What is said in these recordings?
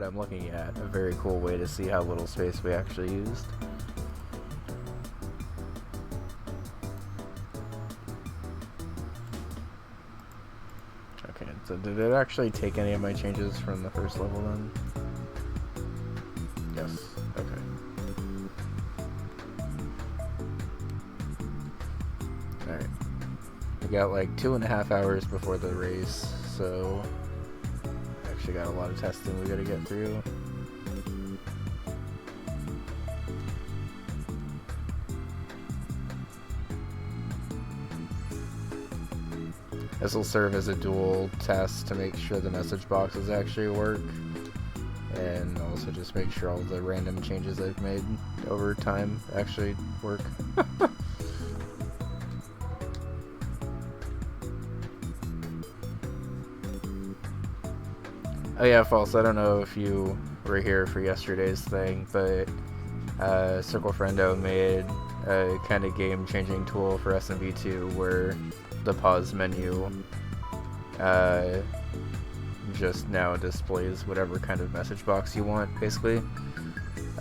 I'm looking at a very cool way to see how little space we actually used. Okay, so did it actually take any of my changes from the first level then? Yes, okay. Alright. We got like 2.5 hours before the race, so actually got a lot of testing we gotta get through. This will serve as a dual test to make sure the message boxes actually work, and also just make sure all the random changes I've made over time actually work. Oh yeah, False, I don't know if you were here for yesterday's thing, but Circlefriendo made a kind of game-changing tool for SMB2 where the pause menu just now displays whatever kind of message box you want, basically.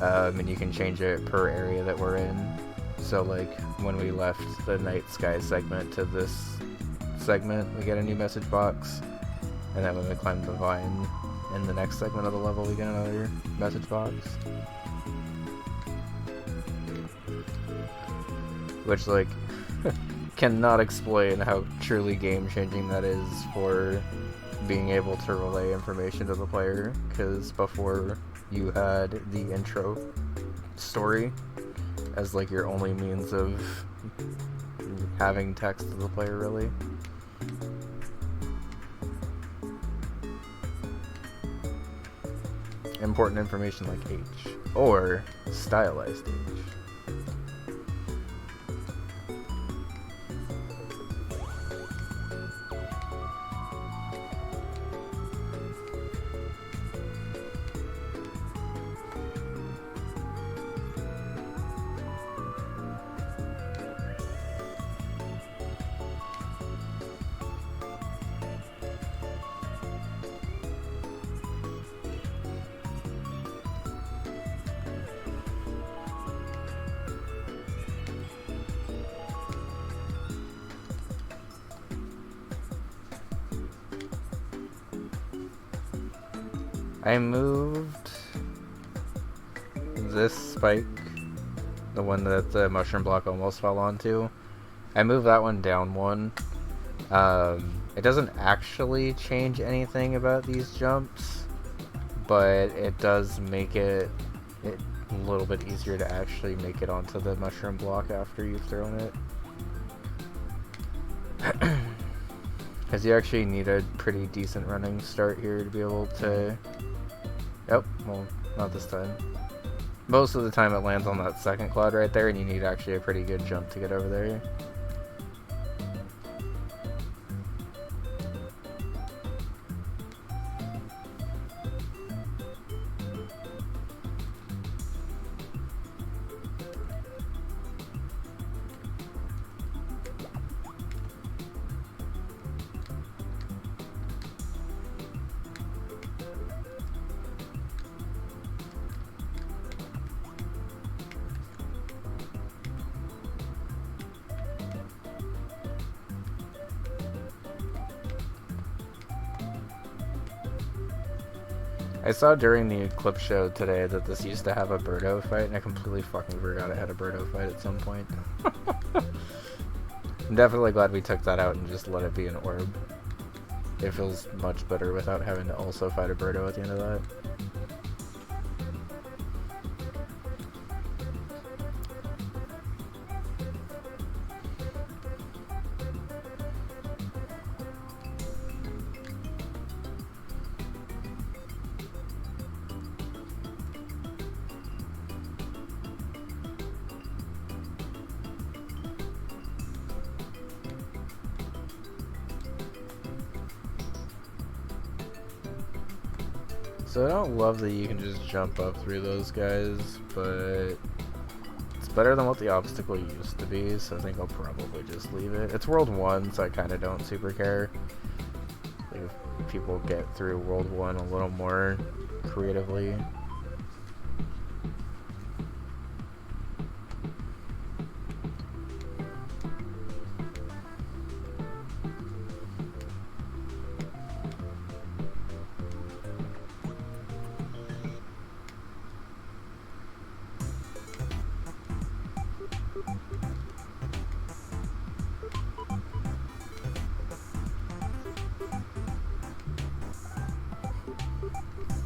And you can change it per area that we're in. So like when we left the night sky segment to this segment, we get a new message box. And then when we climb the vine in the next segment of the level, we get another message box. Which, like, cannot explain how truly game-changing that is for being able to relay information to the player. Because before, you had the intro story as, like, your only means of having text to the player, really. Important information like H, or stylized H. I moved this spike, the one that the mushroom block almost fell onto. I moved that one down one. It doesn't actually change anything about these jumps, but it does make it a little bit easier to actually make it onto the mushroom block after you've thrown it. Because you actually need a pretty decent running start here to be able to... Yep, well, not this time. Most of the time it lands on that second cloud right there, and you need actually a pretty good jump to get over there. I saw during the Eclipse show today that this used to have a Birdo fight, and I completely fucking forgot it had a Birdo fight at some point. I'm definitely glad we took that out and just let it be an orb. It feels much better without having to also fight a Birdo at the end of that. So I don't love that you can just jump up through those guys, but it's better than what the obstacle used to be, so I think I'll probably just leave it. It's World 1, so I kind of don't super care. Like if people get through World 1 a little more creatively.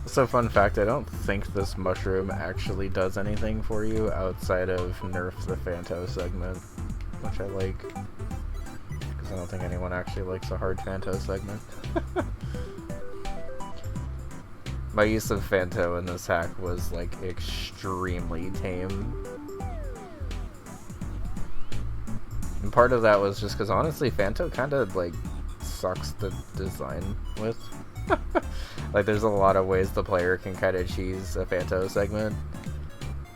So fun fact, I don't think this mushroom actually does anything for you outside of nerf the Fanto segment, which I like, because I don't think anyone actually likes a hard Fanto segment. My use of Fanto in this hack was like extremely tame. And part of that was just because honestly Fanto kind of like sucks to design with. Like, there's a lot of ways the player can kind of cheese a Fanto segment,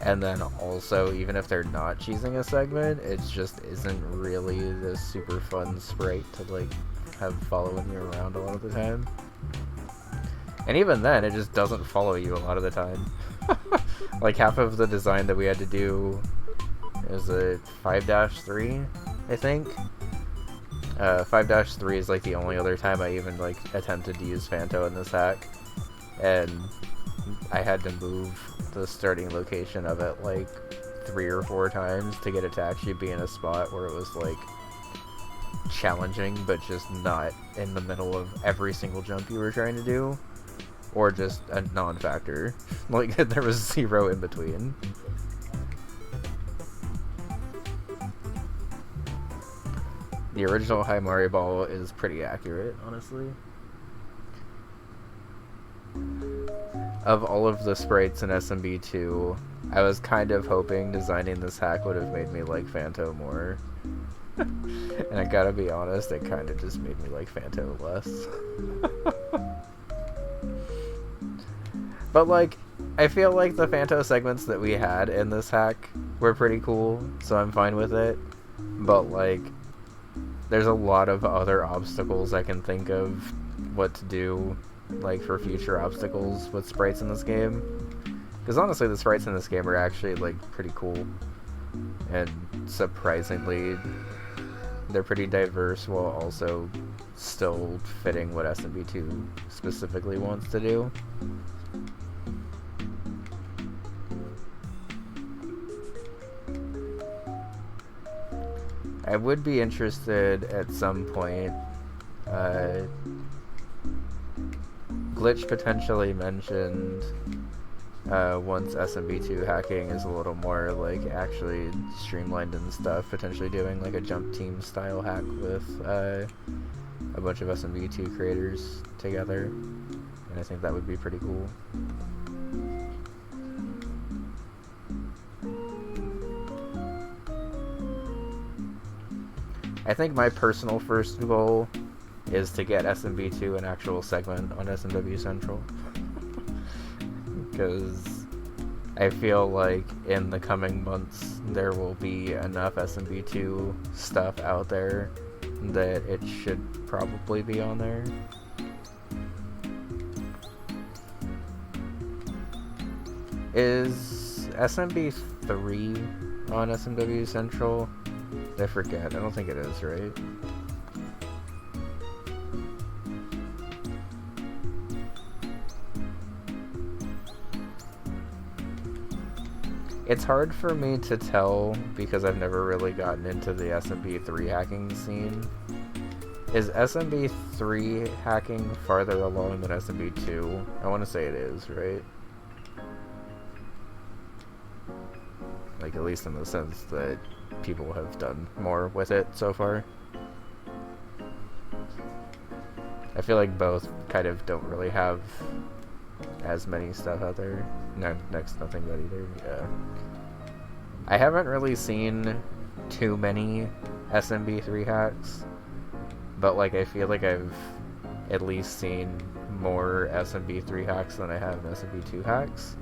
and then also, even if they're not cheesing a segment, it just isn't really this super fun sprite to, like, have following you around a lot of the time. And even then, it just doesn't follow you a lot of the time. Like, half of the design that we had to do is a 5-3, I think. 5-3 is like the only other time I even like attempted to use Fanto in this hack, and I had to move the starting location of it like 3 or 4 times to get it to actually be in a spot where it was like challenging, but just not in the middle of every single jump you were trying to do, or just a non-factor. Like, there was 0 in between. The original High Mario Ball is pretty accurate, honestly. Of all of the sprites in SMB2, I was kind of hoping designing this hack would have made me like Fanto more. And I gotta be honest, it kind of just made me like Fanto less. But like, I feel like the Fanto segments that we had in this hack were pretty cool, so I'm fine with it. But like, there's a lot of other obstacles I can think of what to do, like, for future obstacles with sprites in this game. Because honestly, the sprites in this game are actually, like, pretty cool. And surprisingly, they're pretty diverse while also still fitting what SMB2 specifically wants to do. I would be interested at some point. Glitch potentially mentioned once SMB2 hacking is a little more like actually streamlined and stuff, potentially doing like a jump team style hack with a bunch of SMB2 creators together, and I think that would be pretty cool. I think my personal first goal is to get SMB2 an actual segment on SMW Central. Because I feel like in the coming months there will be enough SMB2 stuff out there that it should probably be on there. Is SMB3 on SMW Central? I forget. I don't think it is, right? It's hard for me to tell because I've never really gotten into the SMB3 hacking scene. Is SMB3 hacking farther along than SMB2? I want to say it is, right? Like, at least in the sense that people have done more with it so far. I feel like both kind of don't really have as many stuff out there. No, next nothing but either. Yeah. I haven't really seen too many SMB3 hacks, but like I feel like I've at least seen more SMB3 hacks than I have SMB2 hacks.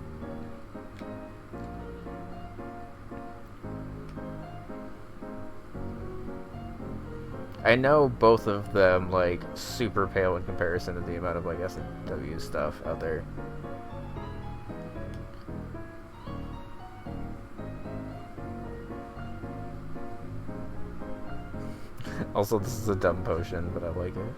I know both of them, like, super pale in comparison to the amount of, like, SMW stuff out there. Also, this is a dumb potion, but I like it.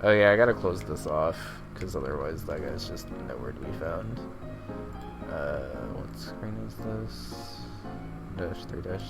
Oh yeah, I gotta close this off, because otherwise that guy's just nowhere to be found. What screen is this? -3-2.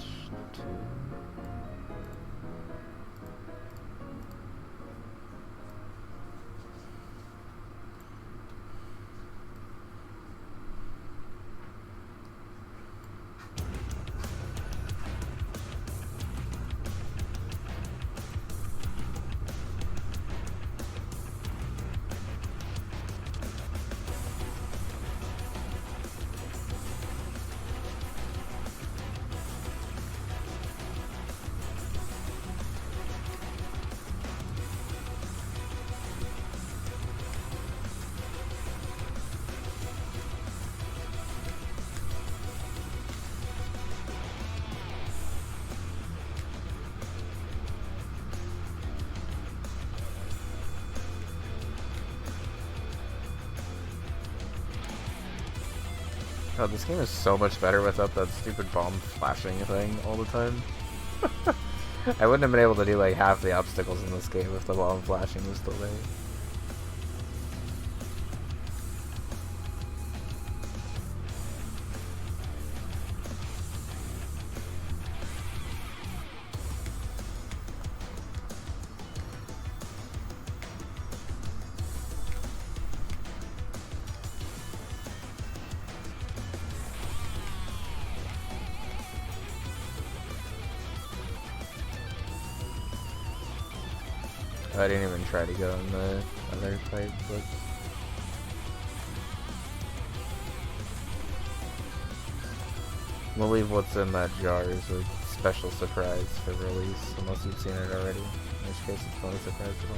Oh, this game is so much better without that stupid bomb flashing thing all the time. I wouldn't have been able to do like half the obstacles in this game if the bomb flashing was still there. I didn't even try to go in the other fight, but we'll leave what's in that jar as a special surprise for release, unless you've seen it already, in which case it's not a surprise at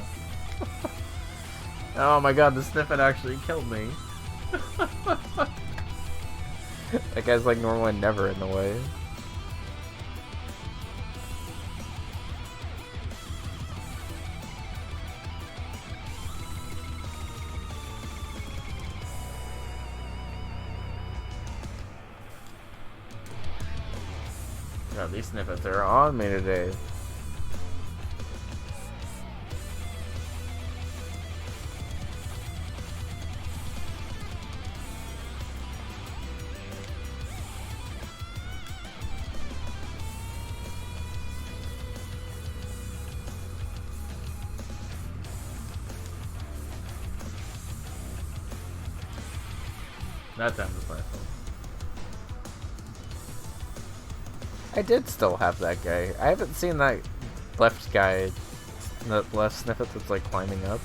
all. Oh my god, the sniffet actually killed me. That guy's like normally never in the way. God, these snippets are on me today. That time was my fault. I did still have that guy. I haven't seen that left guy, that left snippet that's like climbing up.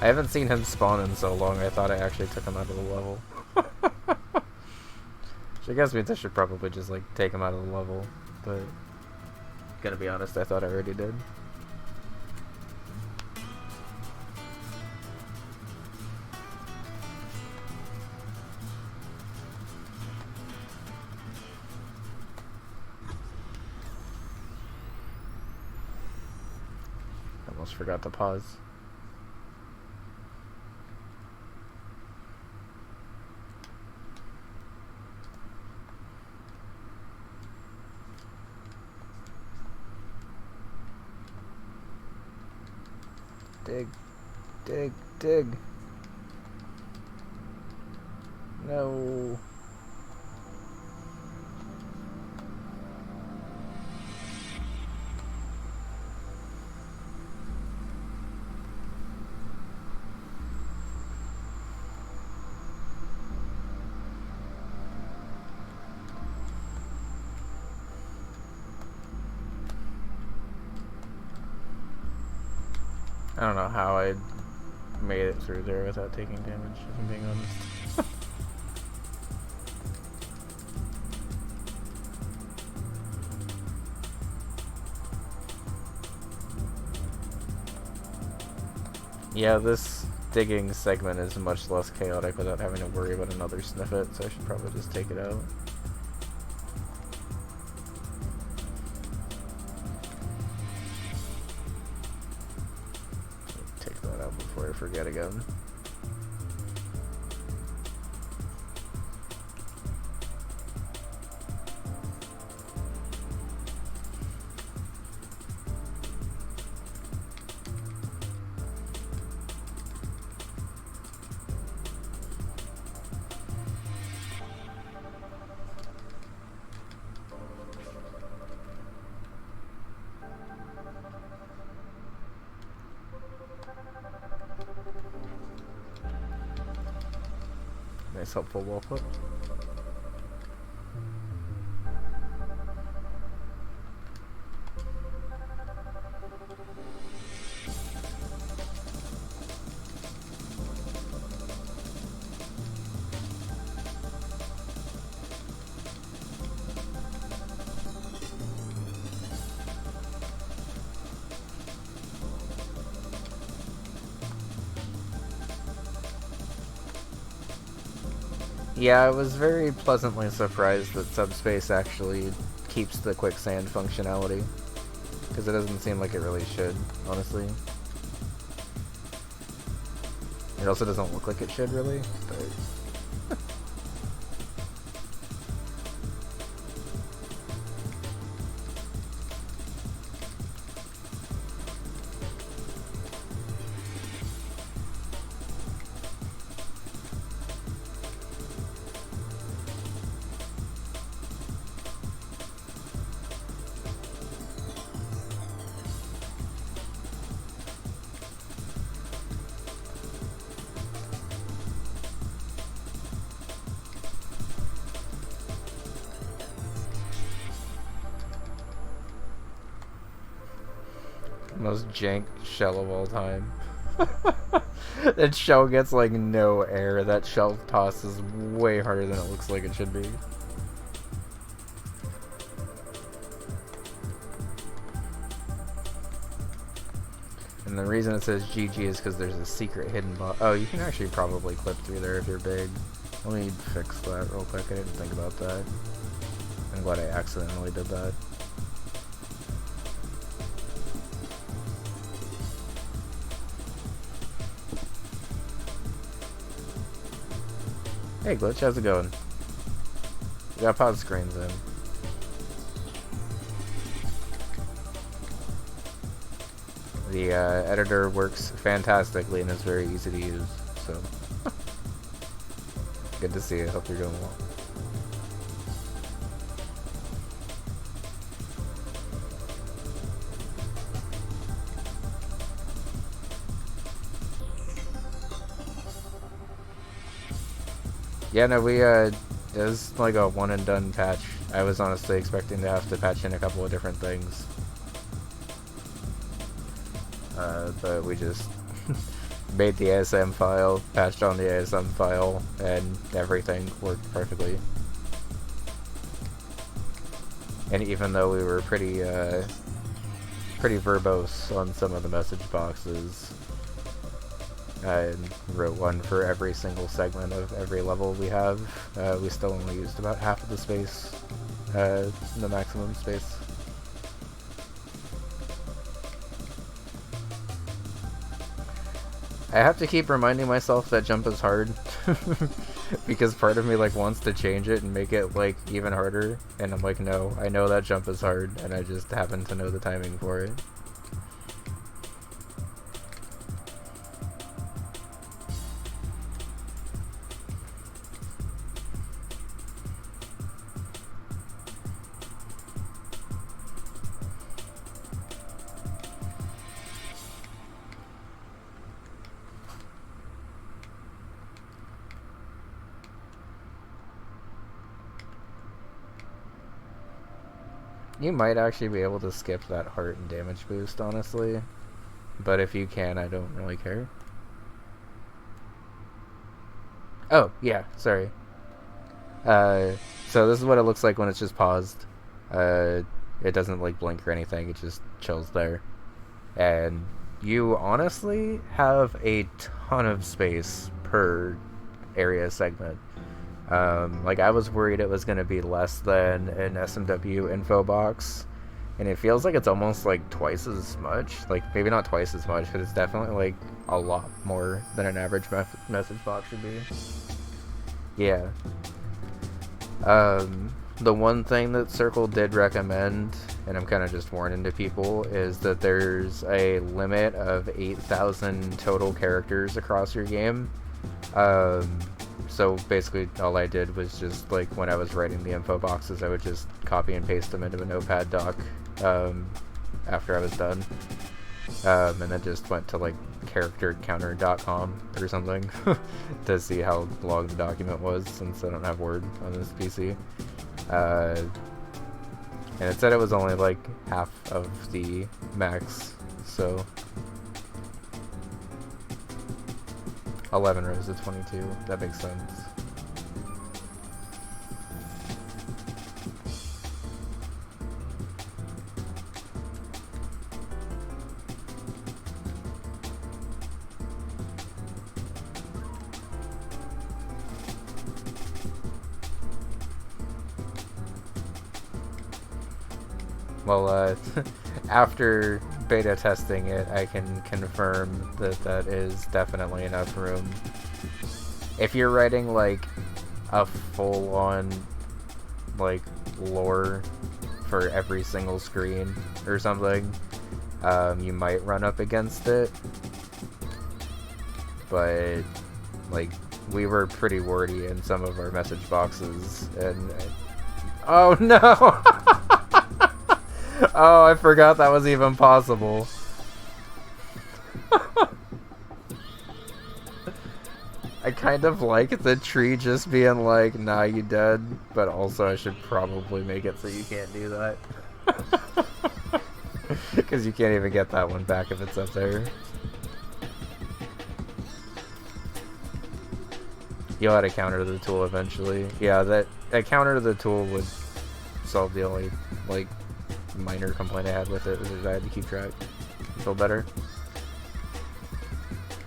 I haven't seen him spawn in so long, I thought I actually took him out of the level. Which I guess means I should probably just like take him out of the level, but gotta be honest, I thought I already did. Almost forgot to pause. Dig, dig, dig. No. I don't know how I made it through there without taking damage, if I'm being honest. Yeah, this digging segment is much less chaotic without having to worry about another snippet, so I should probably just take it out. forget again. Nice helpful wall put. Yeah, I was very pleasantly surprised that Subspace actually keeps the quicksand functionality, because it doesn't seem like it really should, honestly. It also doesn't look like it should, really, but... Most jank shell of all time. That shell gets like no air. That shell toss is way harder than it looks like it should be. And the reason it says GG is because there's a secret hidden bot. Oh, you can actually probably clip through there if you're big. Let me fix that real quick. I didn't think about that. I'm glad I accidentally did that. Hey Glitch, how's it going? We got pause screens in. The editor works fantastically and is very easy to use, so good to see you. Hope you're doing well. Yeah, no, it was like a one and done patch. I was honestly expecting to have to patch in a couple of different things. But we just made the ASM file, patched on the ASM file, and everything worked perfectly. And even though we were pretty verbose on some of the message boxes, and wrote one for every single segment of every level we have, we still only used about half of the space, the maximum space. I have to keep reminding myself that jump is hard, because part of me like wants to change it and make it like even harder, and I'm like, no, I know that jump is hard, and I just happen to know the timing for it. You might actually be able to skip that heart and damage boost, honestly. But if you can, I don't really care. Oh, yeah, sorry. So this is what it looks like when it's just paused. It doesn't like blink or anything, it just chills there. And you honestly have a ton of space per area segment. Like I was worried it was going to be less than an SMW info box, and it feels like it's almost like twice as much. Like maybe not twice as much, but it's definitely like a lot more than an average message box would be. Yeah. The one thing that Circle did recommend, and I'm kind of just warning to people, is that there's a limit of 8,000 total characters across your game. So basically all I did was just, like, when I was writing the info boxes, I would just copy and paste them into a notepad doc after I was done. And then just went to, like, charactercounter.com or something to see how long the document was, since I don't have Word on this PC. And it said it was only like half of the max, so 11 rows of 22, that makes sense. Well, after beta testing it, I can confirm that that is definitely enough room. If you're writing, like, a full-on, like, lore for every single screen or something, you might run up against it. But, like, we were pretty wordy in some of our message boxes, and... Oh, no! Oh, I forgot that was even possible. I kind of like the tree just being like, nah, you dead, but also I should probably make it so you can't do that. Because you can't even get that one back if it's up there. You'll add a counter to the tool eventually. Yeah, a counter to the tool would solve the only, like, minor complaint I had with it, was that I had to keep track. Feel better?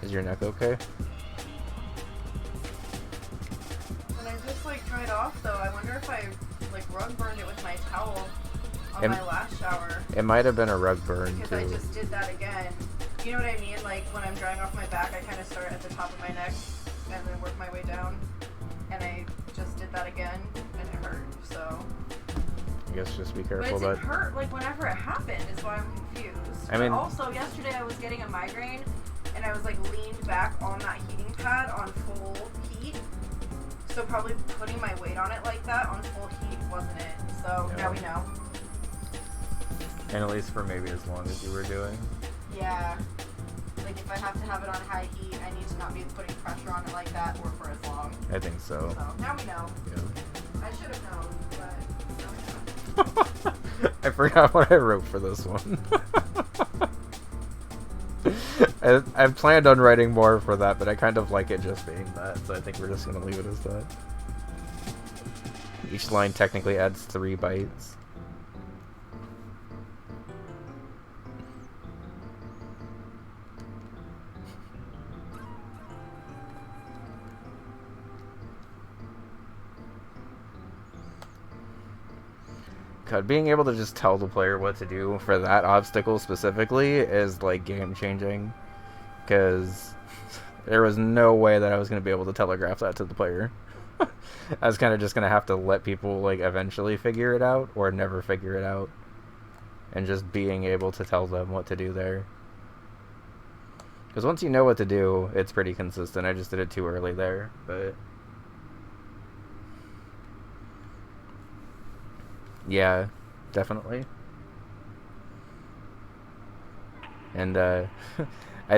Is your neck okay? When I just, like, dried off, though, I wonder if I, like, rug burned it with my towel on my last shower. It might have been a rug burn, because too. I just did that again. You know what I mean? Like, when I'm drying off my back, I kind of start at the top of my neck and then work my way down. And I just did that again, and it hurt, so... I guess just be careful. But it didn't hurt, like, whenever it happened, is why I'm confused. I mean... But also, yesterday I was getting a migraine, and I was, like, leaned back on that heating pad on full heat. So probably putting my weight on it like that on full heat wasn't it. So, yeah. Now we know. And at least for maybe as long as you were doing. Yeah. Like, if I have to have it on high heat, I need to not be putting pressure on it like that, or for as long. I think so. So, now we know. Yeah. I should have known, but now we know. I forgot what I wrote for this one. I planned on writing more for that, but I kind of like it just being that, so I think we're just going to leave it as that. Each line technically adds 3 bytes. God, being able to just tell the player what to do for that obstacle specifically is, like, game-changing. Because there was no way that I was going to be able to telegraph that to the player. I was kind of just going to have to let people, like, eventually figure it out, or never figure it out. And just being able to tell them what to do there. Because once you know what to do, it's pretty consistent. I just did it too early there, but... Yeah, definitely. And I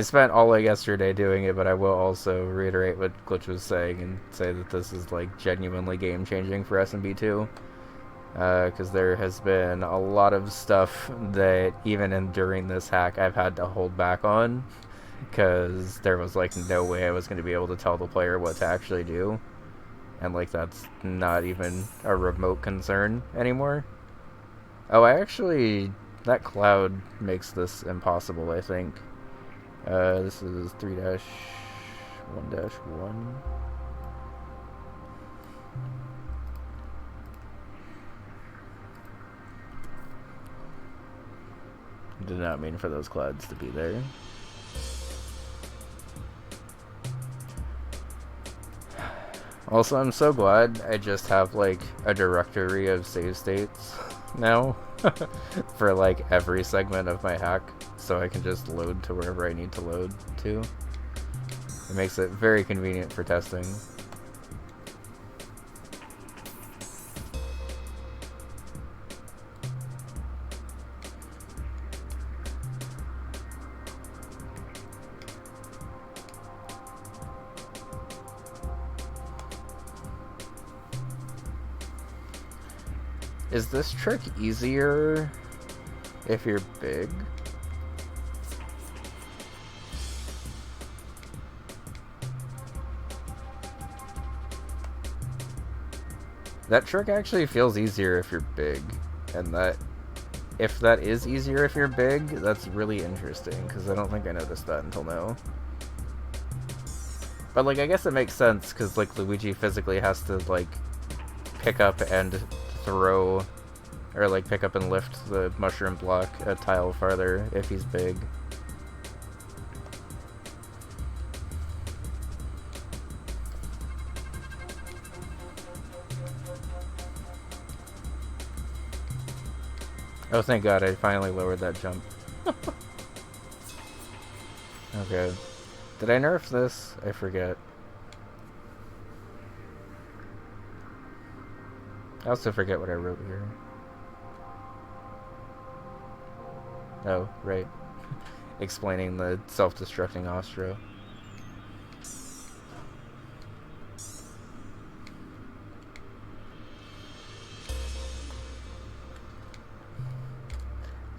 spent all of yesterday doing it, but I will also reiterate what Glitch was saying and say that this is, like, genuinely game-changing for SMB2. Because there has been a lot of stuff that, even during this hack, I've had to hold back on. Because there was, like, no way I was going to be able to tell the player what to actually do. And, like, that's not even a remote concern anymore. Oh, that cloud makes this impossible, I think. This is 3-1-1. Did not mean for those clouds to be there. Also, I'm so glad I just have like a directory of save states now for like every segment of my hack, so I can just load to wherever I need to load to. It makes it very convenient for testing. Is this trick easier if you're big? That trick actually feels easier if you're big, and that if that is easier if you're big, that's really interesting, because I don't think I noticed that until now. But like, I guess it makes sense, because like Luigi physically has to like pick up and throw, or like pick up and lift the mushroom block a tile farther if he's big. Oh, thank God, I finally lowered that jump. Okay. Did I nerf this? I forget. I also forget what I wrote here. Oh, right. Explaining the self-destructing Ostro.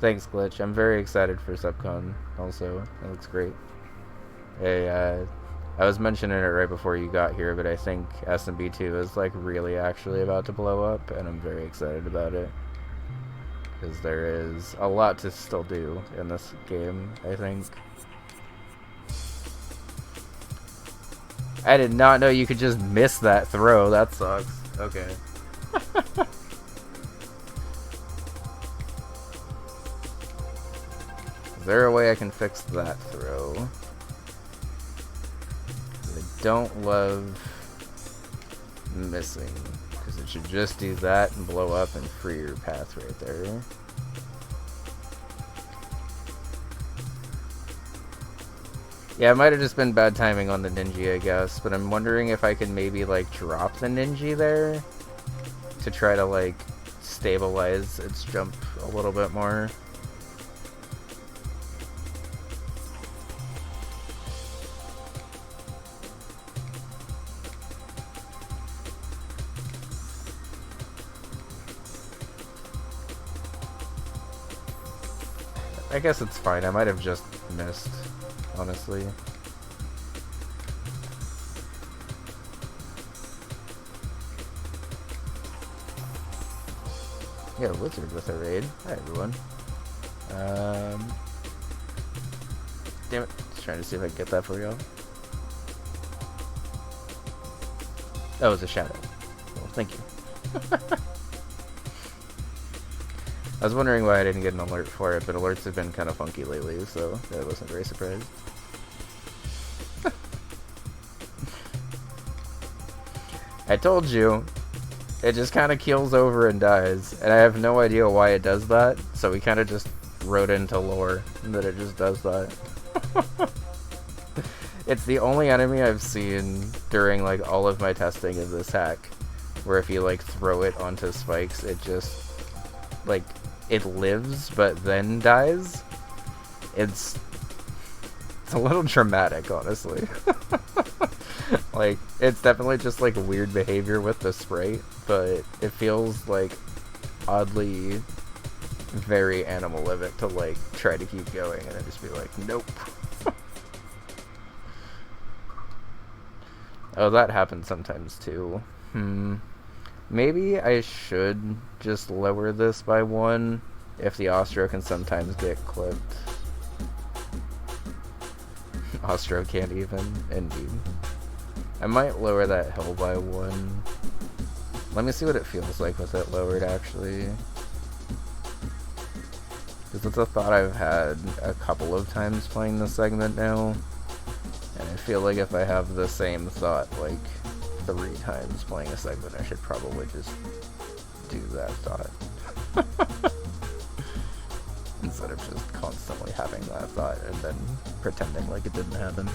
Thanks, Glitch. I'm very excited for Subcon also. It looks great. Hey, I was mentioning it right before you got here, but I think SMB2 is like really actually about to blow up, and I'm very excited about it. Because there is a lot to still do in this game, I think. I did not know you could just miss that throw. That sucks. Okay. Is there a way I can fix that throw? I don't love missing, because it should just do that and blow up and free your path right there. Yeah, it might have just been bad timing on the Ninja, I guess, but I'm wondering if I can maybe like drop the Ninja there to try to like stabilize its jump a little bit more. I guess it's fine. I might have just missed, honestly. Yeah, Wizard with a raid. Hi, everyone. Damn it. Just trying to see if I can get that for y'all. That was a shadow. Well, thank you. I was wondering why I didn't get an alert for it, but alerts have been kind of funky lately, so I wasn't very surprised. I told you, it just kind of keels over and dies, and I have no idea why it does that, so we kind of just wrote into lore that it just does that. It's the only enemy I've seen during like all of my testing of this hack, where if you like throw it onto spikes, it just like it lives but then dies. It's a little dramatic, honestly. Like, it's definitely just like weird behavior with the sprite, but it feels like oddly very animalific to like try to keep going and then just be like, nope. Oh, that happens sometimes too. Maybe I should just lower this by 1 if the Ostro can sometimes get clipped. Ostro can't even, indeed. I might lower that hill by 1. Let me see what it feels like with it lowered, actually. Because because it's a thought I've had a couple of times playing this segment now, and I feel like if I have the same thought like 3 times playing a segment, I should probably just do that thought. Instead of just constantly having that thought and then pretending like it didn't happen.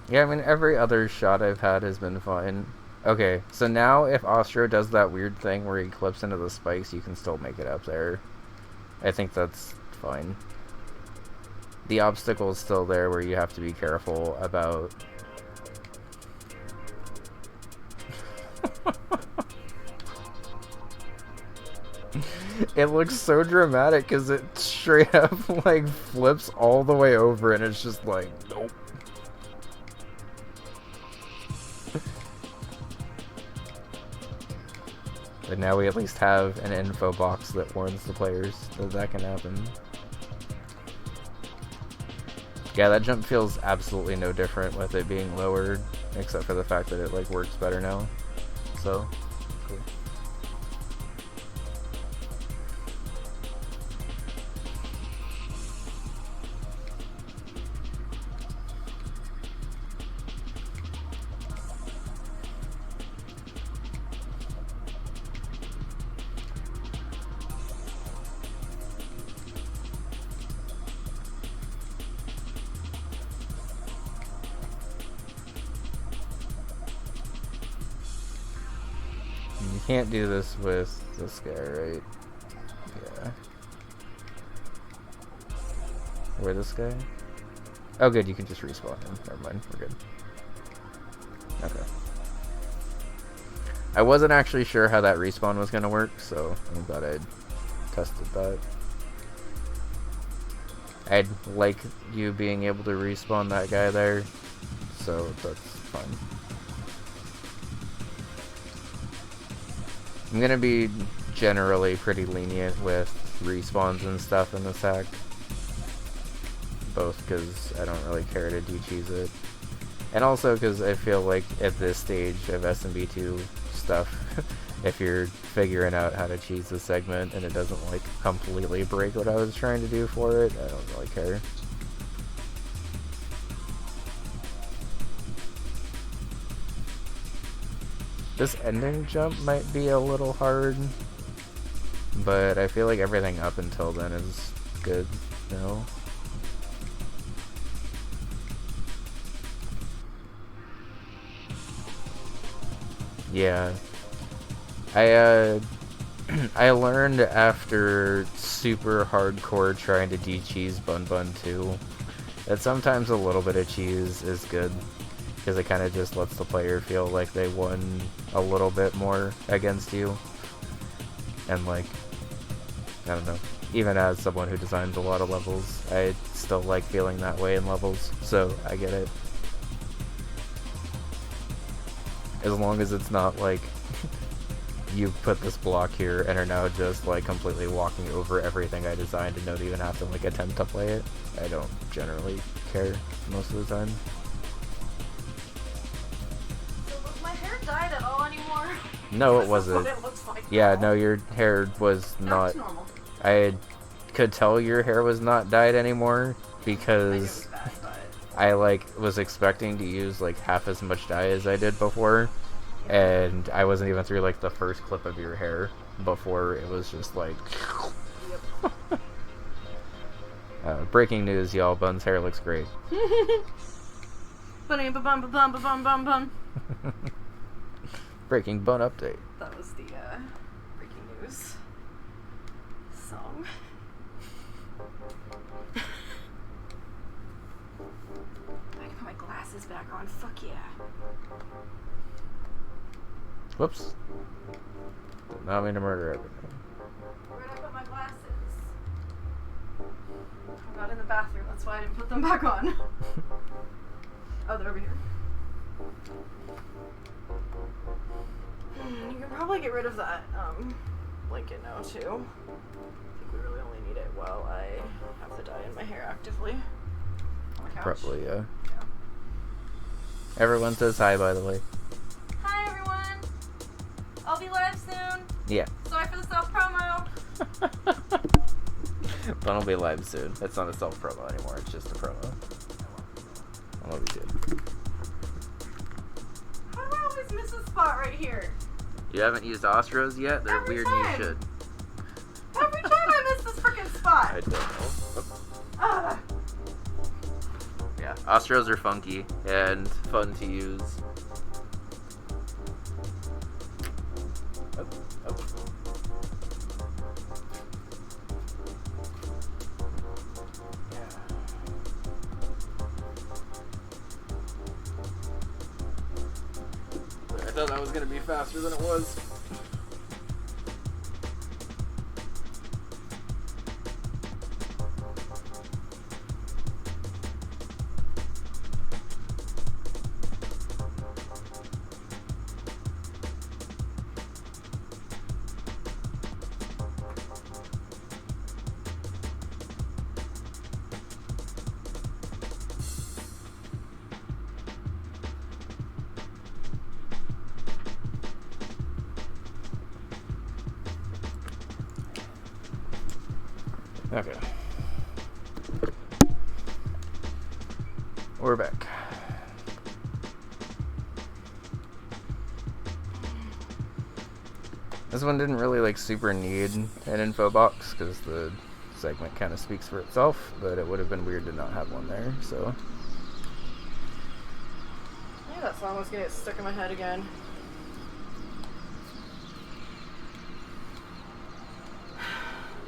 Yeah, I mean, every other shot I've had has been fine. Okay, so now if Ostro does that weird thing where he clips into the spikes, you can still make it up there. I think that's fine. The obstacle is still there where you have to be careful about... It looks so dramatic because it straight up, like, flips all the way over and it's just like, nope. But now we at least have an info box that warns the players that that can happen. Yeah, that jump feels absolutely no different with it being lowered, except for the fact that it like works better now. So, cool. You can't do this with this guy, right? Yeah. Where this guy? Oh good, you can just respawn him. Never mind, we're good. Okay. I wasn't actually sure how that respawn was gonna work, so I'm glad I tested that. I'd like you being able to respawn that guy there, so that's fine. I'm gonna be generally pretty lenient with respawns and stuff in this hack. Both because I don't really care to de-cheese it. And also because I feel like at this stage of SMB2 stuff, if you're figuring out how to cheese the segment and it doesn't like completely break what I was trying to do for it, I don't really care. This ending jump might be a little hard, but I feel like everything up until then is good, you know? Yeah. I learned after super hardcore trying to de-cheese Bun Bun 2 that sometimes a little bit of cheese is good. Because it kind of just lets the player feel like they won a little bit more against you. And like, I don't know, even as someone who designs a lot of levels, I still like feeling that way in levels, so I get it. As long as it's not like, you put this block here and are now just like completely walking over everything I designed and don't even have to like attempt to play it. I don't generally care most of the time. Dyed at all anymore? No, it wasn't. What it looks like yeah, now. no, your hair was not. Normal. I could tell your hair was not dyed anymore because I like was expecting to use like half as much dye as I did before, and I wasn't even through like the first clip of your hair before it was just like. Yep. Breaking news, y'all! Bun's hair looks great. Breaking Bun update. That was the breaking news song. I can put my glasses back on. Fuck yeah. Whoops. Did not mean to murder everything. Where did I put my glasses? I'm not in the bathroom. That's why I didn't put them back on. Oh, they're over here. You can probably get rid of that blanket now too. I think we really only need it while I have the dye in my hair actively. On the couch. Probably, yeah. Everyone says hi, by the way. Hi, everyone. I'll be live soon. Yeah. Sorry for the self-promo. Fun will be live soon. It's not a self-promo anymore. It's just a promo. I love you too. How do I always miss a spot right here? You haven't used Ostros yet? They're Every weird time. and you should. Every time I miss this freaking spot. I don't know. Ugh. Yeah, Ostros are funky and fun to use. Oh, oh. I thought that was going to be faster than it was. Okay. We're back. This one didn't really like super need an info box because the segment kind of speaks for itself, but it would have been weird to not have one there, so. I knew that song was gonna get stuck in my head again.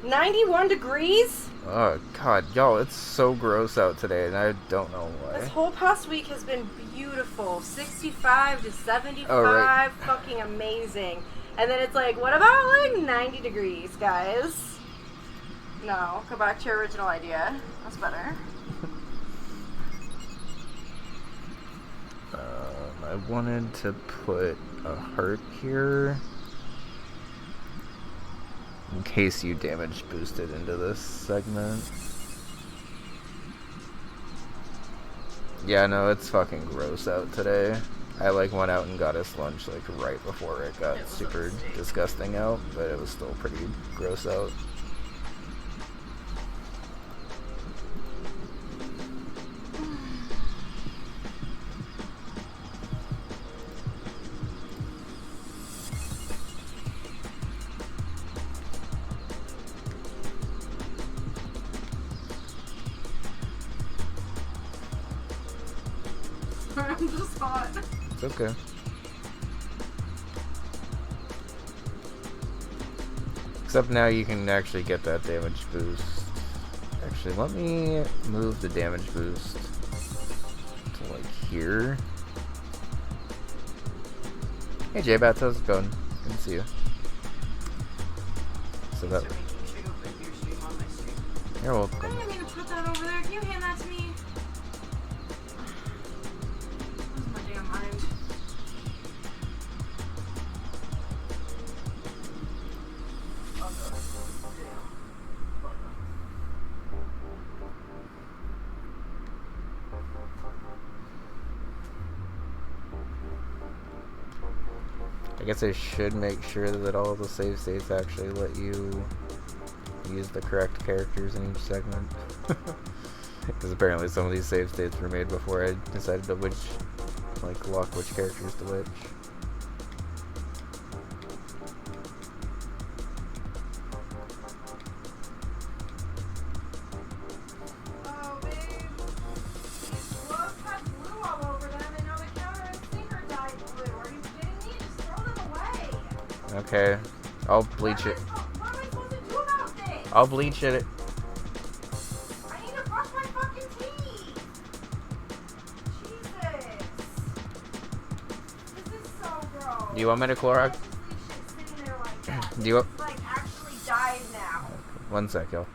$91 degrees? Oh god, y'all, it's so gross out today, and I don't know why. This whole past week has been beautiful. 65 to 75, Oh, right. fucking amazing. And then it's like, what about like 90 degrees, guys? No, go back to your original idea. That's better. I wanted to put a heart here in case you damage boosted into this segment. Yeah, no, it's fucking gross out today. I like went out and got us lunch like right before it got super disgusting out, but it was still pretty gross out. I'm just hot. It's okay. Except now you can actually get that damage boost. Actually, let me move the damage boost to like here. Hey J-Bats, how's it going? Good to see you. So that... You're welcome. I didn't mean to put that over there. Can you hand that to me? Lose my damn mind. I guess I should make sure that all the save states actually let you use the correct characters in each segment. Because apparently some of these save states were made before I decided to lock which characters to which. Oh, babe. These gloves have glue all over them, and now the counter and sink are dyed blue. Are you kidding me? Just throw them away. Okay, I'll bleach it. What am I supposed to do about this? I'll bleach it. I need to brush my fucking teeth. Jesus. This is so gross. Do you want me to Clorox? Just leave shit sitting there like that. Do you want... It's like actually dyed now. One sec, y'all.